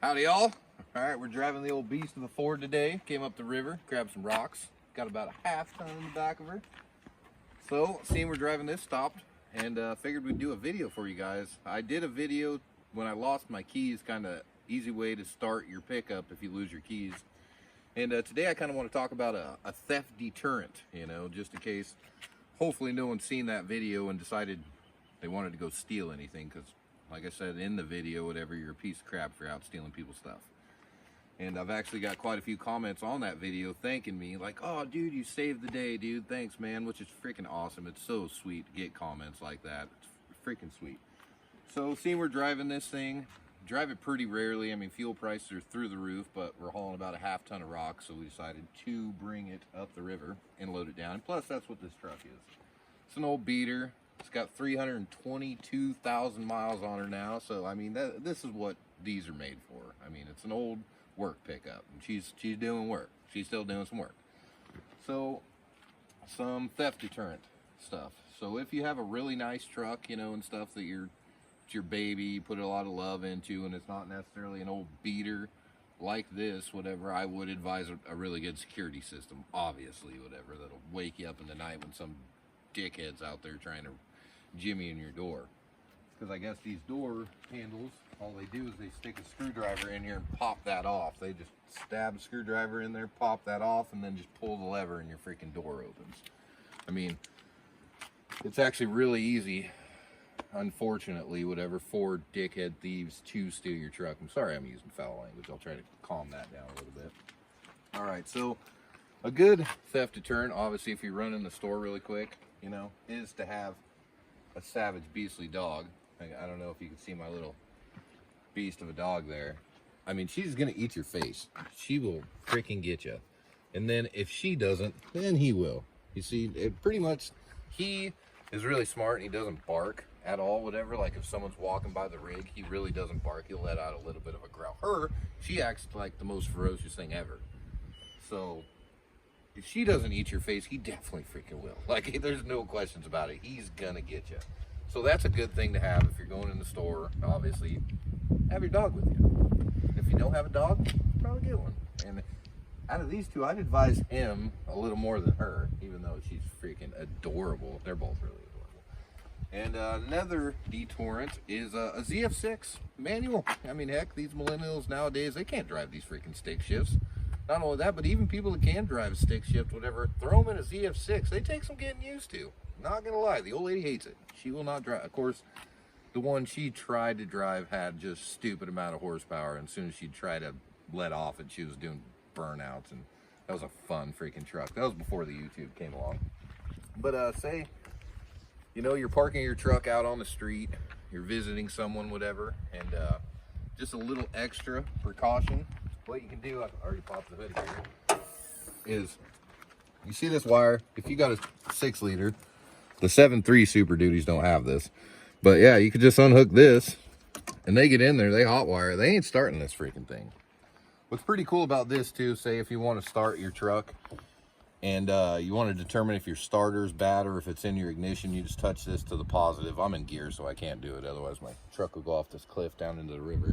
Howdy y'all. Alright, we're driving the old beast of a Ford today. Came up the river, grabbed some rocks. Got about a half ton in the back of her. So, seeing we're driving this, stopped and figured we'd do a video for you guys. I did a video when I lost my keys, kind of easy way to start your pickup if you lose your keys. And today I kind of want to talk about a theft deterrent, you know, just in case hopefully no one's seen that video and decided they wanted to go steal anything, because like I said in the video, whatever, you're a piece of crap if you're out stealing people's stuff. And I've actually got quite a few comments on that video thanking me, like, oh dude, you saved the day, dude, thanks man, which is freaking awesome. It's so sweet to get comments like that. It's freaking sweet. So seeing we're driving this thing, drive it pretty rarely. I mean, fuel prices are through the roof, but we're hauling about a half ton of rock, so we decided to bring it up the river and load it down. And plus, that's what this truck is. It's an old beater. It's got 322,000 miles on her now, so I mean, this is what these are made for. I mean, it's an old work pickup, and she's doing work. She's still doing some work. So, some theft deterrent stuff. So if you have a really nice truck, you know, and stuff that it's your baby, you put a lot of love into, and it's not necessarily an old beater like this, whatever, I would advise a really good security system, obviously, whatever, that'll wake you up in the night when some dickhead's out there trying to jimmy in your door. Because I guess these door handles, all they do is they stick a screwdriver in here and pop that off. They just stab a screwdriver in there, pop that off, and then just pull the lever and your freaking door opens. I mean, it's actually really easy, unfortunately, whatever, for dickhead thieves to steal your truck. I'm sorry I'm using foul language. I'll try to calm that down a little bit. Alright, so a good theft deterrent, obviously, if you're running the store really quick, you know, is to have a savage, beastly dog. I don't know if you can see my little beast of a dog there. I mean, she's gonna eat your face. She will freaking get you. And then if she doesn't, then he will. You see, it pretty much, he is really smart and he doesn't bark at all, whatever. Like if someone's walking by the rig, he really doesn't bark. He'll let out a little bit of a growl. She acts like the most ferocious thing ever. So if she doesn't eat your face, he definitely freaking will. Like, there's no questions about it. He's gonna get you. So that's a good thing to have if you're going in the store. Obviously, have your dog with you. If you don't have a dog, probably get one. And out of these two, I'd advise him a little more than her, even though she's freaking adorable. They're both really adorable. And another deterrent is a ZF6 manual. I mean, heck, these millennials nowadays, they can't drive these freaking stick shifts. Not only that, but even people that can drive a stick shift, whatever, throw them in a ZF6. They take some getting used to. Not gonna lie, the old lady hates it. She will not drive. Of course, the one she tried to drive had just stupid amount of horsepower, and as soon as she tried to let off it, she was doing burnouts, and that was a fun freaking truck. That was before the YouTube came along. But say, you know, you're parking your truck out on the street, you're visiting someone, whatever, and just a little extra precaution. What you can do, I already popped the hood here, is you see this wire. If you got a 6-liter, the 7.3 Super Duties don't have this, but yeah, you could just unhook this and they get in there, they hot wire, they ain't starting this freaking thing. What's pretty cool about this too, say if you want to start your truck and you want to determine if your starter's bad or if it's in your ignition, you just touch this to the positive. I'm in gear, so I can't do it, otherwise my truck will go off this cliff down into the river.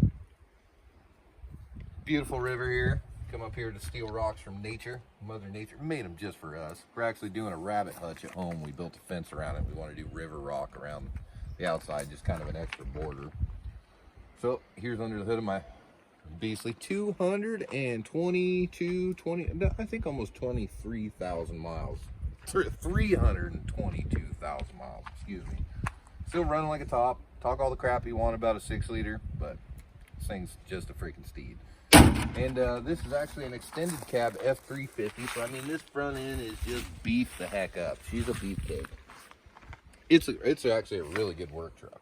Beautiful river here. Come up here to steal rocks from nature. Mother Nature made them just for us. We're actually doing a rabbit hutch at home. We built a fence around it. We want to do river rock around the outside, just kind of an extra border. So here's under the hood of my beastly 222, I think almost 23,000 miles. 322,000 miles, excuse me. Still running like a top. Talk all the crap you want about a 6-liter, but this thing's just a freaking steed. And this is actually an extended cab F350, so I mean, this front end is just beefed the heck up. She's a beefcake. It's actually a really good work truck.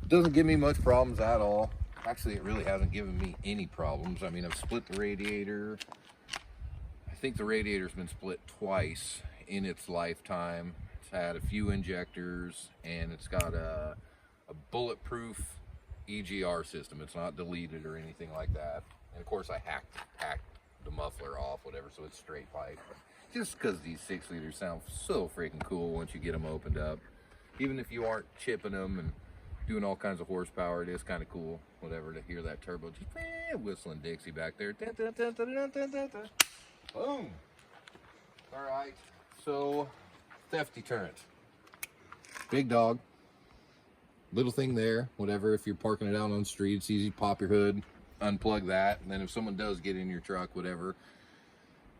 It doesn't give me much problems at all. Actually, it really hasn't given me any problems. I mean, I've split the radiator. I think the radiator's been split twice in its lifetime. It's had a few injectors, and it's got a bulletproof EGR system. It's not deleted or anything like that. And of course I hacked the muffler off, whatever, so it's straight pipe. Just because these 6-liters sound so freaking cool once you get them opened up. Even if you aren't chipping them and doing all kinds of horsepower. It is kind of cool, whatever, to hear that turbo just whistling Dixie back there. Dun, dun, dun, dun, dun, dun, dun, dun. Boom. All right, so theft deterrent. Big dog. Little thing there, whatever. If you're parking it out on the street, it's easy to pop your hood, unplug that, and then if someone does get in your truck, whatever,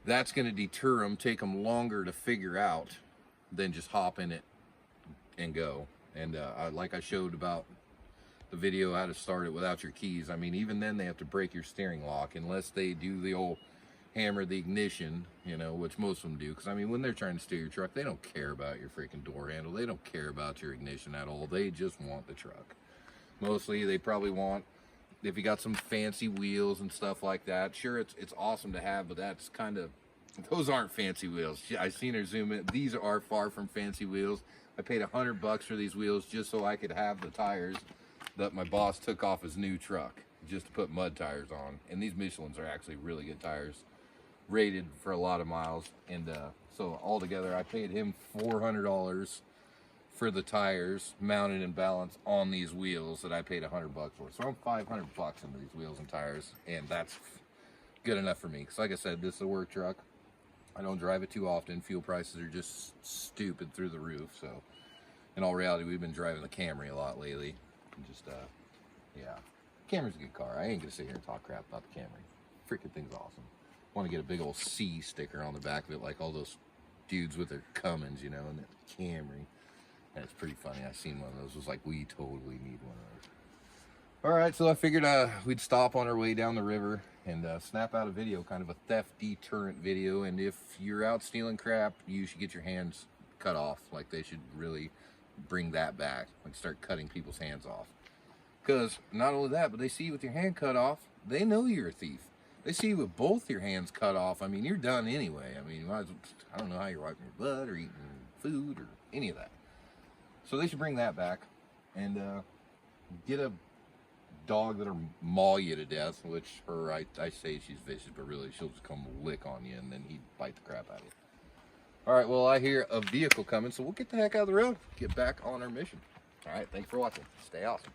that's going to deter them, take them longer to figure out than just hop in it and go. And like I showed about the video how to start it without your keys, I mean, even then they have to break your steering lock unless they do the old hammer the ignition, you know, which most of them do. Because I mean, when they're trying to steer your truck, they don't care about your freaking door handle, they don't care about your ignition at all, they just want the truck. Mostly they probably want, if you got some fancy wheels and stuff like that, sure, it's awesome to have, but that's kind of, those aren't fancy wheels. I seen her zoom in. These are far from fancy wheels. I paid $100 for these wheels just so I could have the tires that my boss took off his new truck, just to put mud tires on. And these Michelins are actually really good tires, rated for a lot of miles. And so altogether I paid him $400 for the tires mounted and balanced on these wheels that I paid $100 for. So I'm $500 into these wheels and tires, and that's good enough for me. Because like I said, this is a work truck. I don't drive it too often. Fuel prices are just stupid through the roof. So in all reality, we've been driving the Camry a lot lately. And just yeah, Camry's a good car. I ain't gonna sit here and talk crap about the Camry. Freaking thing's awesome. Want to get a big old C sticker on the back of it, like all those dudes with their Cummins, you know, and the Camry. And it's pretty funny. I seen one of those. It was like, we totally need one of those. All right, so I figured we'd stop on our way down the river and snap out a video, kind of a theft deterrent video. And if you're out stealing crap, you should get your hands cut off. Like, they should really bring that back, like start cutting people's hands off. Because not only that, but they see you with your hand cut off, they know you're a thief. They see you with both your hands cut off, I mean, you're done anyway. I mean, you might as well, I don't know how you're wiping your butt or eating food or any of that. So they should bring that back and get a dog that'll maul you to death, which I say she's vicious, but really she'll just come lick on you and then he'd bite the crap out of you. All right, well, I hear a vehicle coming, so we'll get the heck out of the road, get back on our mission. All right, thanks for watching. Stay awesome.